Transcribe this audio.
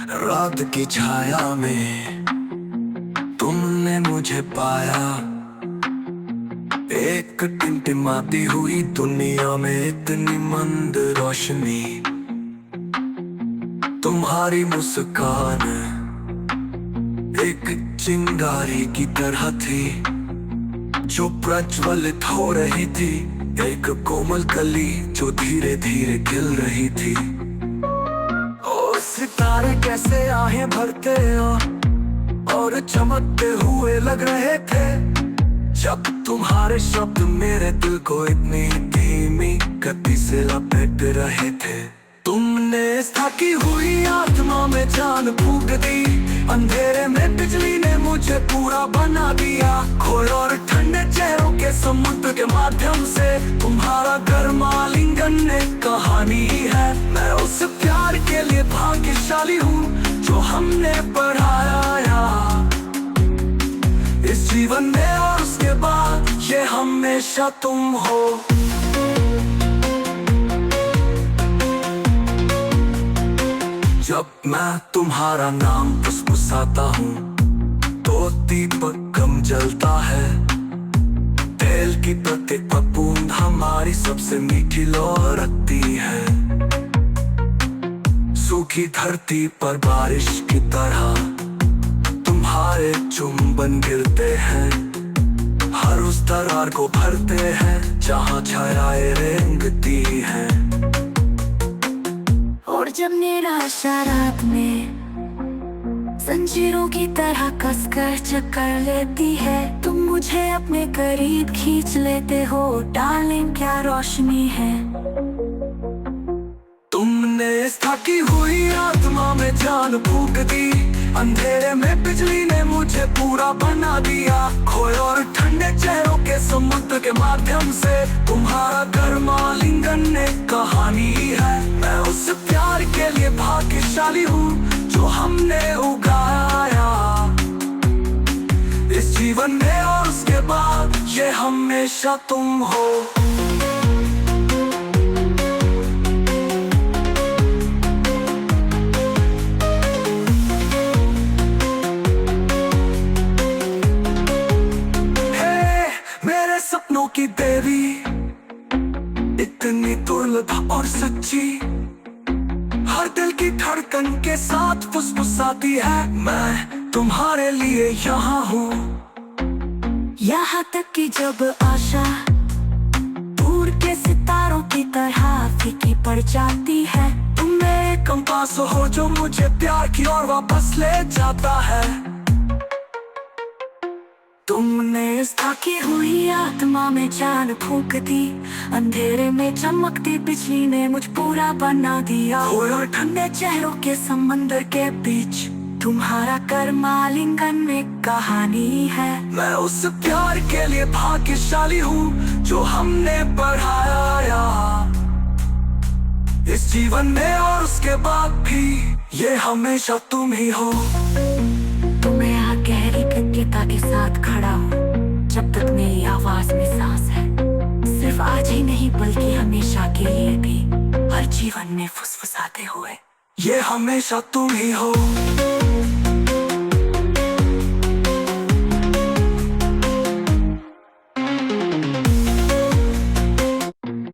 रात की छाया में तुमने मुझे पाया, एक टिमटिमाती हुई दुनिया में इतनी मंद रोशनी। तुम्हारी मुस्कान एक चिंगारी की तरह थी जो प्रज्वलित हो रही थी, एक कोमल कली जो धीरे धीरे खिल रही थी। ओ सितारे कैसे आहें भरते और चमकते हुए लग रहे थे जब तुम्हारे शब्द मेरे दिल को इतनी धीमी गति से लपेट रहे थे। तुमने थकी हुई आत्मा में जान फूंक दी, अंधेरे में बिजली ने मुझे पूरा बना दिया। खोए और ठंडे चेहरों के समुद्र के माध्यम से तुम्हारा गर्म आलिंगन एक कहानी है। मैं उस प्यार के लिए भाग्यशाली हूँ जो हमने बढ़ाया इस जीवन में, और उसके बाद ये हमेशा तुम हो। जब मैं तुम्हारा नाम फुसफुसाता हूँ तो दीपक कम जलता है। तेल की प्रत्येक बूंद हमारी सबसे मीठी लौ रखती है। सूखी धरती पर बारिश की तरह तुम्हारे चुंबन गिरते हैं, हर उस दरार को भरते हैं जहाँ छायाएं रेंगती हैं। और जब निराशा रात में जंजीरों की तरह कसकर चक्कर लेती है, तुम मुझे अपने करीब खींच लेते हो। डार्लिंग क्या रोशनी है। तुमने इस थकी हुई आत्मा में जान फूंक दी, अंधेरे में बिजली ने मुझे पूरा बना दिया। खोए और ठंडे चेहरों के समुद्र के माध्यम से तुम्हारा गर्म आलिंगन एक कहानी है। मैं उस प्यार के लिए भाग्यशाली हूँ जो हमने उगाया इस जीवन में, और उसके बाद ये हमेशा तुम हो। सपनों की देवी इतनी दुर्लभ और सच्ची, हर दिल की धड़कन के साथ फुसफुसाती है। मैं तुम्हारे लिए यहाँ हूँ, यहाँ तक कि जब आशा दूर के सितारों की तरह फीकी पड़ जाती है। तुम मेरे कंपास हो जो मुझे प्यार की ओर वापस ले जाता है। तुमने इस थकी हुई आत्मा में जान फूंक दी, अंधेरे में चमकती बिजली ने मुझ पूरा बना दिया। और ठंडे चेहरों के समंदर के बीच तुम्हारा कर्म आलिंगन में कहानी है। मैं उस प्यार के लिए भाग्यशाली हूँ जो हमने बढ़ाया इस जीवन में, और उसके बाद भी ये हमेशा तुम ही हो। तुम्हें यहाँ गहरी गंभीरता के साथ खड़ा हूँ जब तक मेरी आवाज में सांस है। सिर्फ आज ही नहीं बल्कि हमेशा के लिए भी, हर जीवन में फुसफुसाते हुए ये हमेशा तुम ही हो।